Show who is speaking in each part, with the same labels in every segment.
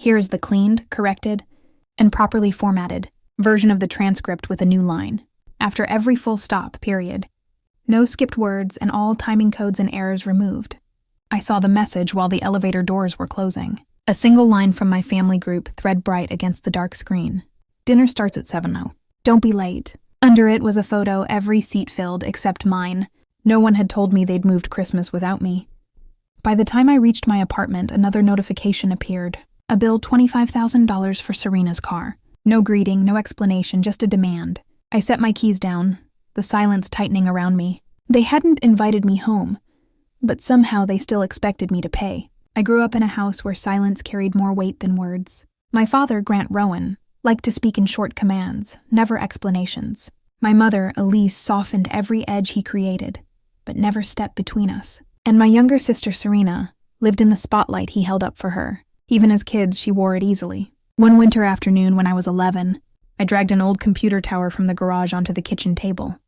Speaker 1: Here is the cleaned, corrected, and properly formatted version of the transcript with a new line. After every full stop, period. No skipped words and all timing codes and errors removed. I saw the message while the elevator doors were closing. A single line from my family group thread bright against the dark screen. Dinner starts at 7:00. Don't be late. Under it was a photo every seat filled except mine. No one had told me they'd moved Christmas without me. By the time I reached my apartment, another notification appeared. A bill $25,000 for Serena's car. No greeting, no explanation, just a demand. I set my keys down, the silence tightening around me. They hadn't invited me home, but somehow they still expected me to pay. I grew up in a house where silence carried more weight than words. My father, Grant Rowan, liked to speak in short commands, never explanations. My mother, Elise, softened every edge he created, but never stepped between us. And my younger sister, Serena, lived in the spotlight he held up for her. Even as kids, she wore it easily. One winter afternoon when I was 11, I dragged an old computer tower from the garage onto the kitchen table.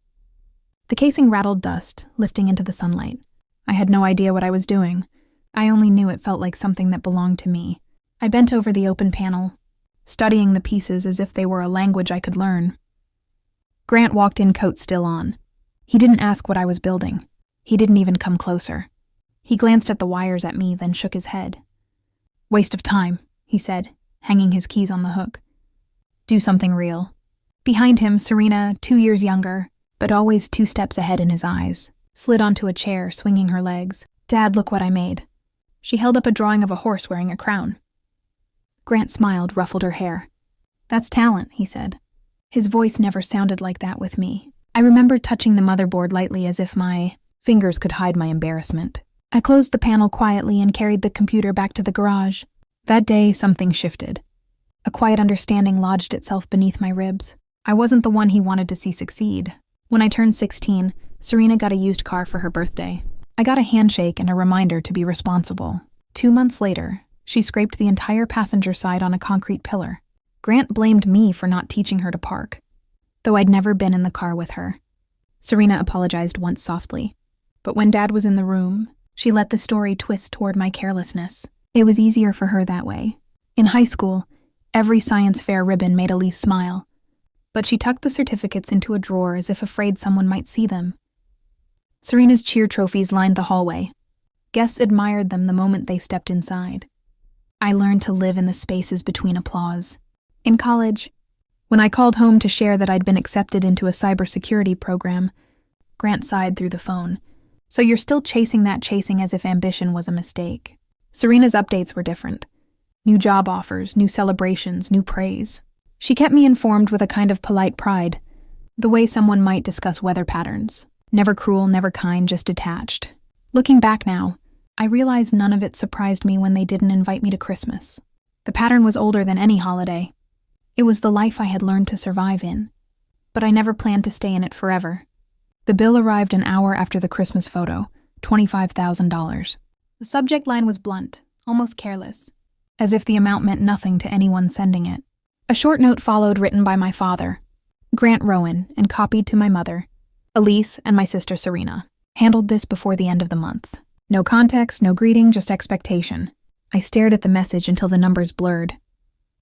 Speaker 1: The casing rattled dust, lifting into the sunlight. I had no idea what I was doing. I only knew it felt like something that belonged to me. I bent over the open panel, studying the pieces as if they were a language I could learn. Grant walked in, coat still on. He didn't ask what I was building. He didn't even come closer. He glanced at the wires at me, then shook his head. "Waste of time," he said, hanging his keys on the hook. "Do something real." Behind him, Serena, 2 years younger, but always 2 steps ahead in his eyes, slid onto a chair, swinging her legs. "Dad, look what I made." She held up a drawing of a horse wearing a crown. Grant smiled, ruffled her hair. "That's talent," he said. His voice never sounded like that with me. I remember touching the motherboard lightly as if my fingers could hide my embarrassment. I closed the panel quietly and carried the computer back to the garage. That day, something shifted. A quiet understanding lodged itself beneath my ribs. I wasn't the one he wanted to see succeed. When I turned 16, Serena got a used car for her birthday. I got a handshake and a reminder to be responsible. 2 months later, she scraped the entire passenger side on a concrete pillar. Grant blamed me for not teaching her to park, though I'd never been in the car with her. Serena apologized once softly, but when Dad was in the room, she let the story twist toward my carelessness. It was easier for her that way. In high school, every science fair ribbon made Elise smile, but she tucked the certificates into a drawer as if afraid someone might see them. Serena's cheer trophies lined the hallway. Guests admired them the moment they stepped inside. I learned to live in the spaces between applause. In college, when I called home to share that I'd been accepted into a cybersecurity program, Grant sighed through the phone. "So you're still chasing that chasing as if ambition was a mistake." Serena's updates were different. New job offers, new celebrations, new praise. She kept me informed with a kind of polite pride, the way someone might discuss weather patterns. Never cruel, never kind, just detached. Looking back now, I realize none of it surprised me when they didn't invite me to Christmas. The pattern was older than any holiday. It was the life I had learned to survive in, but I never planned to stay in it forever. The bill arrived an hour after the Christmas photo, $25,000. The subject line was blunt, almost careless, as if the amount meant nothing to anyone sending it. A short note followed written by my father, Grant Rowan, and copied to my mother, Elise, and my sister Serena. Handled this before the end of the month. No context, no greeting, just expectation. I stared at the message until the numbers blurred.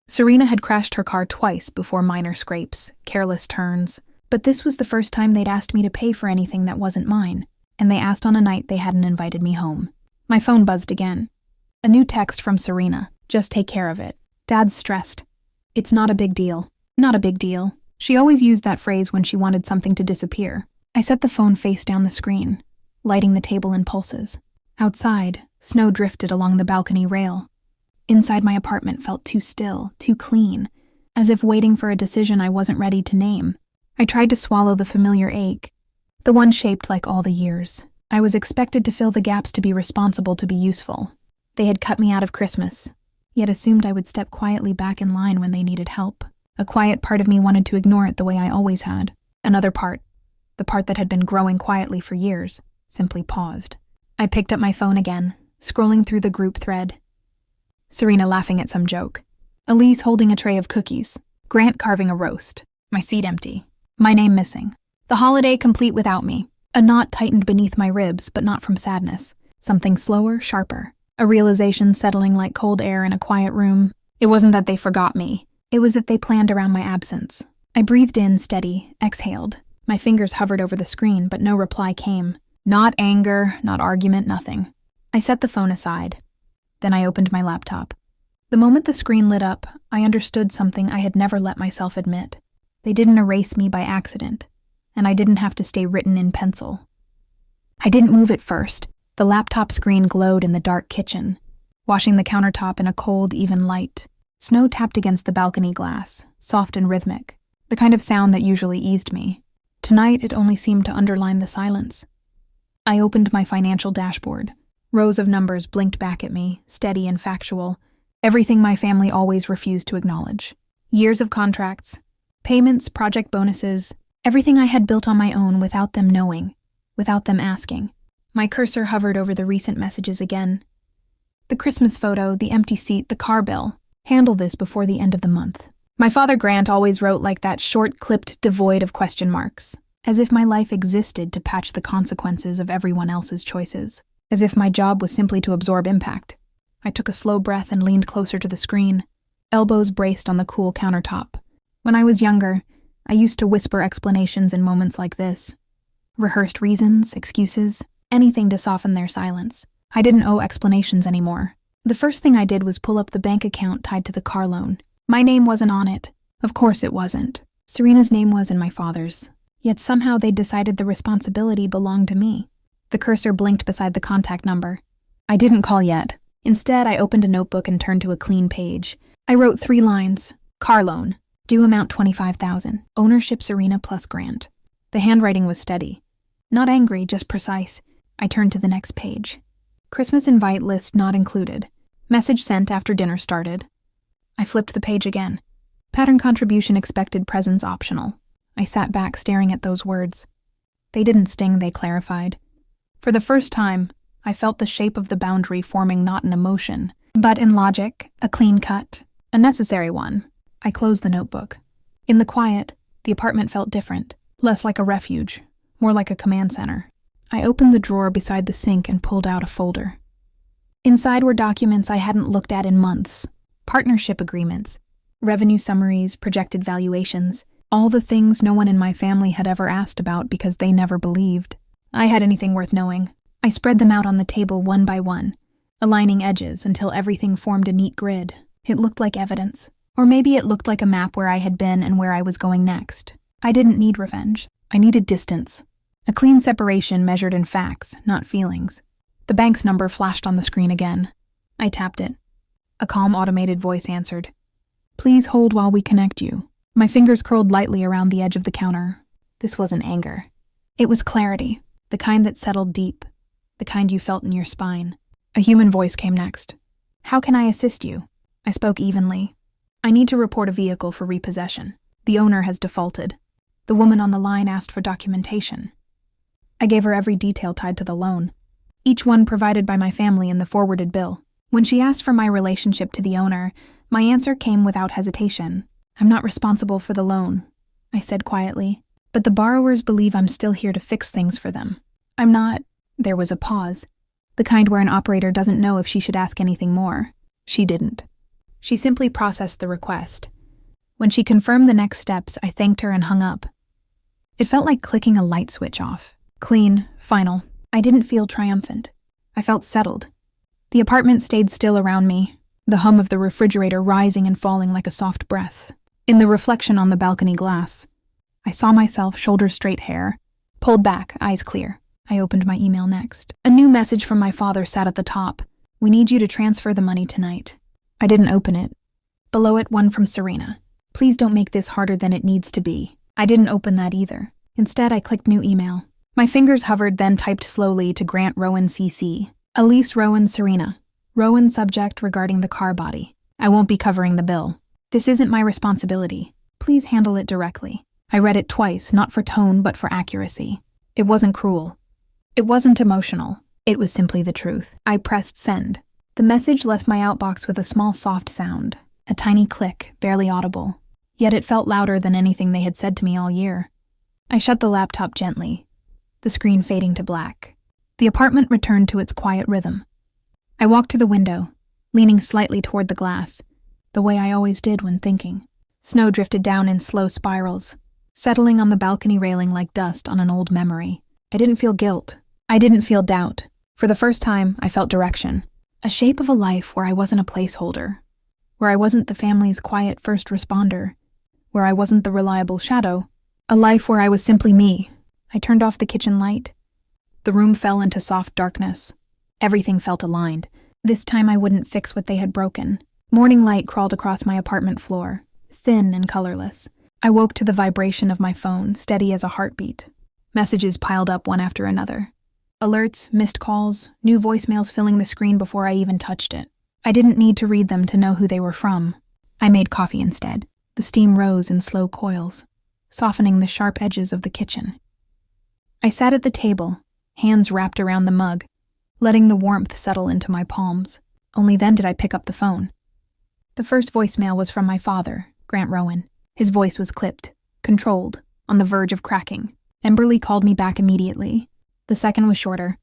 Speaker 1: Serena had crashed her car twice before minor scrapes, careless turns, but this was the first time they'd asked me to pay for anything that wasn't mine, and they asked on a night they hadn't invited me home. My phone buzzed again. A new text from Serena. "Just take care of it. Dad's stressed. It's not a big deal." Not a big deal. She always used that phrase when she wanted something to disappear. I set the phone face down the screen, lighting the table in pulses. Outside, snow drifted along the balcony rail. Inside my apartment felt too still, too clean, as if waiting for a decision I wasn't ready to name. I tried to swallow the familiar ache, the one shaped like all the years. I was expected to fill the gaps, to be responsible, to be useful. They had cut me out of Christmas, yet assumed I would step quietly back in line when they needed help. A quiet part of me wanted to ignore it the way I always had. Another part, the part that had been growing quietly for years, simply paused. I picked up my phone again, scrolling through the group thread. Serena laughing at some joke. Elise holding a tray of cookies. Grant carving a roast. My seat empty. My name missing. The holiday complete without me. A knot tightened beneath my ribs, but not from sadness. Something slower, sharper. A realization settling like cold air in a quiet room. It wasn't that they forgot me. It was that they planned around my absence. I breathed in steady, exhaled. My fingers hovered over the screen, but no reply came. Not anger, not argument, nothing. I set the phone aside. Then I opened my laptop. The moment the screen lit up, I understood something I had never let myself admit. They didn't erase me by accident, and I didn't have to stay written in pencil. I didn't move at first. The laptop screen glowed in the dark kitchen, washing the countertop in a cold, even light. Snow tapped against the balcony glass, soft and rhythmic, the kind of sound that usually eased me. Tonight, it only seemed to underline the silence. I opened my financial dashboard. Rows of numbers blinked back at me, steady and factual, everything my family always refused to acknowledge. Years of contracts, payments, project bonuses, everything I had built on my own without them knowing, without them asking. My cursor hovered over the recent messages again. The Christmas photo, the empty seat, the car bill. Handle this before the end of the month. My father Grant always wrote like that, short-clipped, devoid of question marks, as if my life existed to patch the consequences of everyone else's choices, as if my job was simply to absorb impact. I took a slow breath and leaned closer to the screen, elbows braced on the cool countertop. When I was younger, I used to whisper explanations in moments like this. Rehearsed reasons, excuses, anything to soften their silence. I didn't owe explanations anymore. The first thing I did was pull up the bank account tied to the car loan. My name wasn't on it. Of course it wasn't. Serena's name was and my father's. Yet somehow they'd decided the responsibility belonged to me. The cursor blinked beside the contact number. I didn't call yet. Instead, I opened a notebook and turned to a clean page. I wrote 3 lines. Car loan. Due amount $25,000. Ownership Serena plus Grant. The handwriting was steady. Not angry, just precise. I turned to the next page. Christmas invite list not included. Message sent after dinner started. I flipped the page again. Pattern contribution expected, presents optional. I sat back staring at those words. They didn't sting, they clarified. For the first time, I felt the shape of the boundary forming not in emotion, but in logic, a clean cut, a necessary one. I closed the notebook. In the quiet, the apartment felt different, less like a refuge, more like a command center. I opened the drawer beside the sink and pulled out a folder. Inside were documents I hadn't looked at in months. Partnership agreements, revenue summaries, projected valuations, all the things no one in my family had ever asked about because they never believed I had anything worth knowing. I spread them out on the table one by one, aligning edges until everything formed a neat grid. It looked like evidence. Or maybe it looked like a map where I had been and where I was going next. I didn't need revenge. I needed distance. A clean separation measured in facts, not feelings. The bank's number flashed on the screen again. I tapped it. A calm automated voice answered. Please hold while we connect you. My fingers curled lightly around the edge of the counter. This wasn't anger. It was clarity, the kind that settled deep, the kind you felt in your spine. A human voice came next. How can I assist you? I spoke evenly. I need to report a vehicle for repossession. The owner has defaulted. The woman on the line asked for documentation. I gave her every detail tied to the loan, each one provided by my family in the forwarded bill. When she asked for my relationship to the owner, my answer came without hesitation. I'm not responsible for the loan, I said quietly, but the borrowers believe I'm still here to fix things for them. I'm not. There was a pause, the kind where an operator doesn't know if she should ask anything more. She didn't. She simply processed the request. When she confirmed the next steps, I thanked her and hung up. It felt like clicking a light switch off. Clean, final. I didn't feel triumphant. I felt settled. The apartment stayed still around me, the hum of the refrigerator rising and falling like a soft breath. In the reflection on the balcony glass, I saw myself, shoulder-straight hair, pulled back, eyes clear. I opened my email next. A new message from my father sat at the top. We need you to transfer the money tonight. I didn't open it. Below it, one from Serena. Please don't make this harder than it needs to be. I didn't open that either. Instead, I clicked new email. My fingers hovered, then typed slowly to Grant Rowan CC. Elise Rowan Serena. Rowan subject regarding the car body. I won't be covering the bill. This isn't my responsibility. Please handle it directly. I read it twice, not for tone, but for accuracy. It wasn't cruel. It wasn't emotional. It was simply the truth. I pressed send. The message left my outbox with a small soft sound, a tiny click, barely audible. Yet it felt louder than anything they had said to me all year. I shut the laptop gently, the screen fading to black. The apartment returned to its quiet rhythm. I walked to the window, leaning slightly toward the glass, the way I always did when thinking. Snow drifted down in slow spirals, settling on the balcony railing like dust on an old memory. I didn't feel guilt. I didn't feel doubt. For the first time, I felt direction. A shape of a life where I wasn't a placeholder, where I wasn't the family's quiet first responder, where I wasn't the reliable shadow. A life where I was simply me. I turned off the kitchen light. The room fell into soft darkness. Everything felt aligned. This time I wouldn't fix what they had broken. Morning light crawled across my apartment floor, thin and colorless. I woke to the vibration of my phone, steady as a heartbeat. Messages piled up one after another. Alerts, missed calls, new voicemails filling the screen before I even touched it. I didn't need to read them to know who they were from. I made coffee instead. The steam rose in slow coils, softening the sharp edges of the kitchen. I sat at the table, hands wrapped around the mug, letting the warmth settle into my palms. Only then did I pick up the phone. The first voicemail was from my father, Grant Rowan. His voice was clipped, controlled, on the verge of cracking. Emberly called me back immediately. The second was shorter.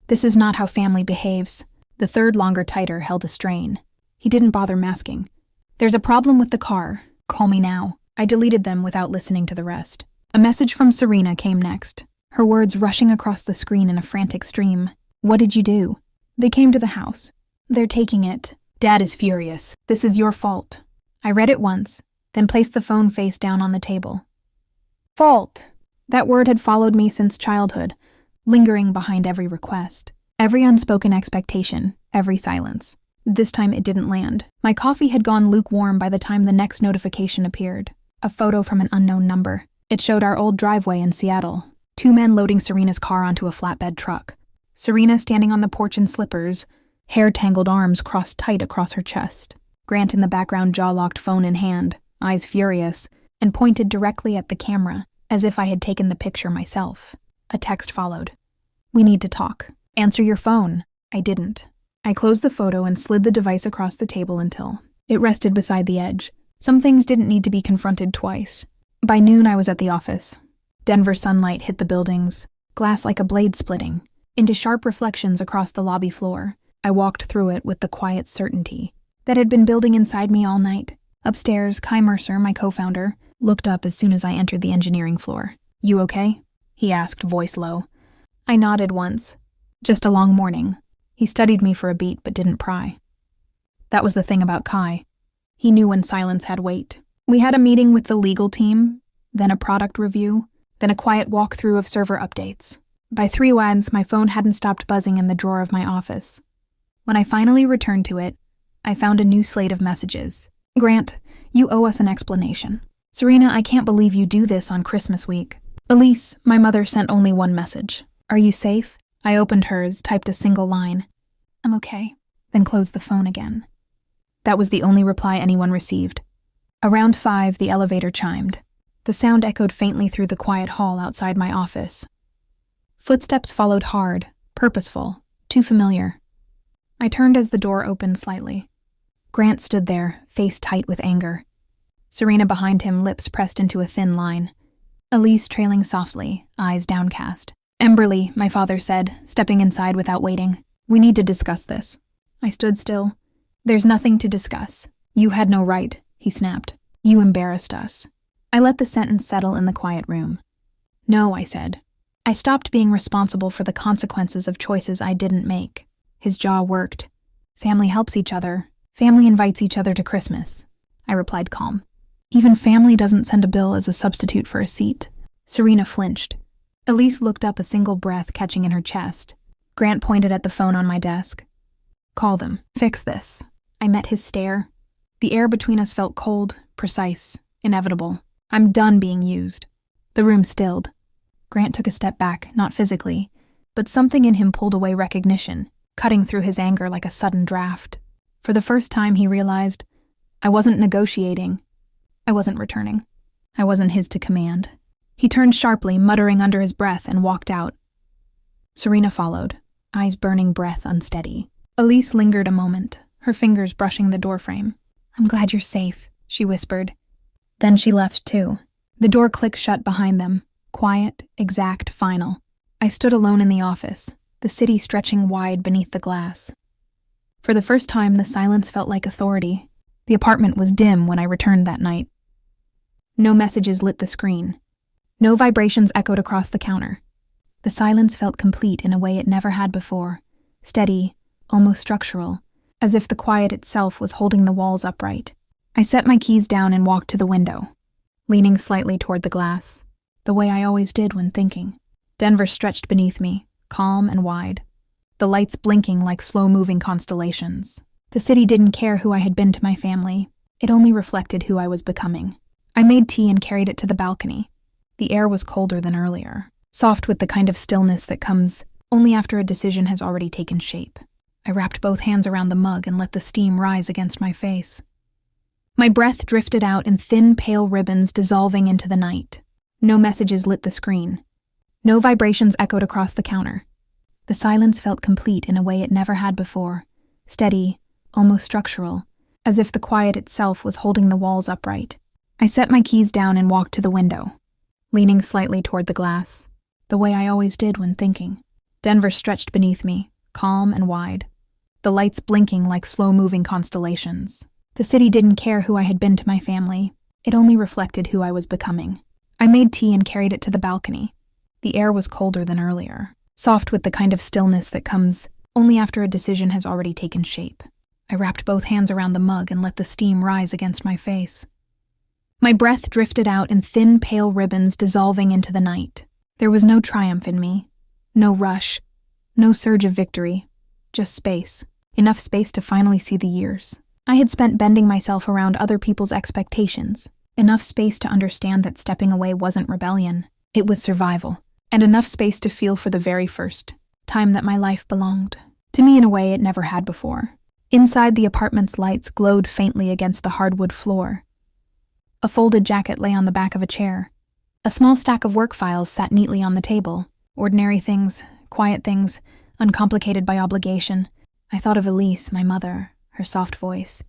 Speaker 1: "This is not how family behaves." The third, longer, tighter, held a strain. He didn't bother masking. "There's a problem with the car. Call me now." I deleted them without listening to the rest. A message from Serena came next, her words rushing across the screen in a frantic stream. "What did you do?" "They came to the house. They're taking it. Dad is furious. This is your fault." I read it once, then placed the phone face down on the table. Fault. That word had followed me since childhood, lingering behind every request, every unspoken expectation, every silence. This time it didn't land. My coffee had gone lukewarm by the time the next notification appeared. A photo from an unknown number. It showed our old driveway in Seattle. 2 men loading Serena's car onto a flatbed truck. Serena standing on the porch in slippers, hair-tangled arms crossed tight across her chest. Grant in the background, jaw-locked, phone in hand, eyes furious, and pointed directly at the camera, as if I had taken the picture myself. A text followed. "We need to talk. Answer your phone." I didn't. I closed the photo and slid the device across the table until it rested beside the edge. Some things didn't need to be confronted twice. By noon, I was at the office. Denver sunlight hit the buildings, glass like a blade splitting, into sharp reflections across the lobby floor. I walked through it with the quiet certainty that had been building inside me all night. Upstairs, Kai Mercer, my co-founder, looked up as soon as I entered the engineering floor. "You okay?" he asked, voice low. I nodded once. "Just a long morning." He studied me for a beat but didn't pry. That was the thing about Kai. He knew when silence had weight. We had a meeting with the legal team, then a product review, then a quiet walkthrough of server updates. By 3 WADs, my phone hadn't stopped buzzing in the drawer of my office. When I finally returned to it, I found a new slate of messages. "Grant, you owe us an explanation." "Serena, I can't believe you do this on Christmas week." "Elise, my mother sent only one message. Are you safe?" I opened hers, typed a single line. "I'm okay," then closed the phone again. That was the only reply anyone received. Around 5, the elevator chimed. The sound echoed faintly through the quiet hall outside my office. Footsteps followed hard, purposeful, too familiar. I turned as the door opened slightly. Grant stood there, face tight with anger. Serena behind him, lips pressed into a thin line. Elise trailing softly, eyes downcast. "Emberly," my father said, stepping inside without waiting. "We need to discuss this." I stood still. "There's nothing to discuss. You had no right," he snapped. "You embarrassed us." I let the sentence settle in the quiet room. "No," I said. "I stopped being responsible for the consequences of choices I didn't make." His jaw worked. "Family helps each other. Family invites each other to Christmas," I replied calm. "Even family doesn't send a bill as a substitute for a seat." Serena flinched. Elise looked up, a single breath catching in her chest. Grant pointed at the phone on my desk. "Call them. Fix this." I met his stare. The air between us felt cold, precise, inevitable. "I'm done being used." The room stilled. Grant took a step back, not physically, but something in him pulled away recognition, cutting through his anger like a sudden draft. For the first time, he realized I wasn't negotiating. I wasn't returning. I wasn't his to command. He turned sharply, muttering under his breath, and walked out. Serena followed, eyes burning, breath unsteady. Elise lingered a moment, her fingers brushing the doorframe. "I'm glad you're safe," she whispered. Then she left too. The door clicked shut behind them, quiet, exact, final. I stood alone in the office, the city stretching wide beneath the glass. For the first time, the silence felt like authority. The apartment was dim when I returned that night. No messages lit the screen. No vibrations echoed across the counter. The silence felt complete in a way it never had before, steady, almost structural, as if the quiet itself was holding the walls upright. I set my keys down and walked to the window, leaning slightly toward the glass, the way I always did when thinking. Denver stretched beneath me, calm and wide, the lights blinking like slow-moving constellations. The city didn't care who I had been to my family. It only reflected who I was becoming. I made tea and carried it to the balcony. The air was colder than earlier, soft with the kind of stillness that comes only after a decision has already taken shape. I wrapped both hands around the mug and let the steam rise against my face. My breath drifted out in thin, pale ribbons dissolving into the night. No messages lit the screen. No vibrations echoed across the counter. The silence felt complete in a way it never had before, steady, almost structural, as if the quiet itself was holding the walls upright. I set my keys down and walked to the window, leaning slightly toward the glass, the way I always did when thinking. Denver stretched beneath me, calm and wide, the lights blinking like slow-moving constellations. The city didn't care who I had been to my family. It only reflected who I was becoming. I made tea and carried it to the balcony. The air was colder than earlier, soft with the kind of stillness that comes only after a decision has already taken shape. I wrapped both hands around the mug and let the steam rise against my face. My breath drifted out in thin, pale ribbons dissolving into the night. There was no triumph in me, no rush, no surge of victory, just space. Enough space to finally see the years I had spent bending myself around other people's expectations. Enough space to understand that stepping away wasn't rebellion, it was survival. And enough space to feel for the very first time that my life belonged to me in a way it never had before. Inside, the apartment's lights glowed faintly against the hardwood floor. A folded jacket lay on the back of a chair. A small stack of work files sat neatly on the table. Ordinary things, quiet things, uncomplicated by obligation. I thought of Elise, my mother, her soft voice.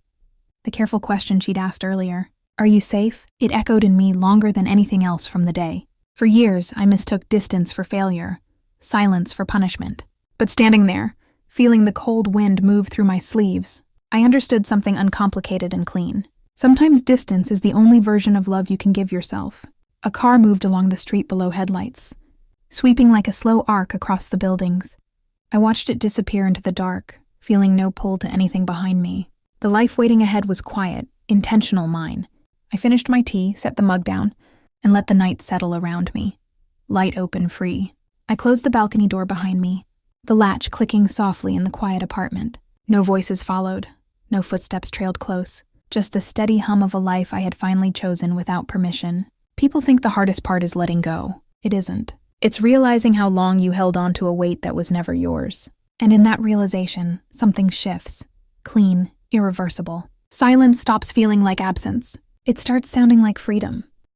Speaker 1: The careful question she'd asked earlier, "Are you safe?" It echoed in me longer than anything else from the day. For years, I mistook distance for failure, silence for punishment. But standing there, feeling the cold wind move through my sleeves, I understood something uncomplicated and clean. Sometimes distance is the only version of love you can give yourself. A car moved along the street below headlights, sweeping like a slow arc across the buildings. I watched it disappear into the dark, feeling no pull to anything behind me. The life waiting ahead was quiet, intentional mine. I finished my tea, set the mug down, and let the night settle around me. Light open free. I closed the balcony door behind me, the latch clicking softly in the quiet apartment. No voices followed, no footsteps trailed close, just the steady hum of a life I had finally chosen without permission. People think the hardest part is letting go. It isn't. It's realizing how long you held on to a weight that was never yours. And in that realization, something shifts. Clean, irreversible. Silence stops feeling like absence. It starts sounding like freedom.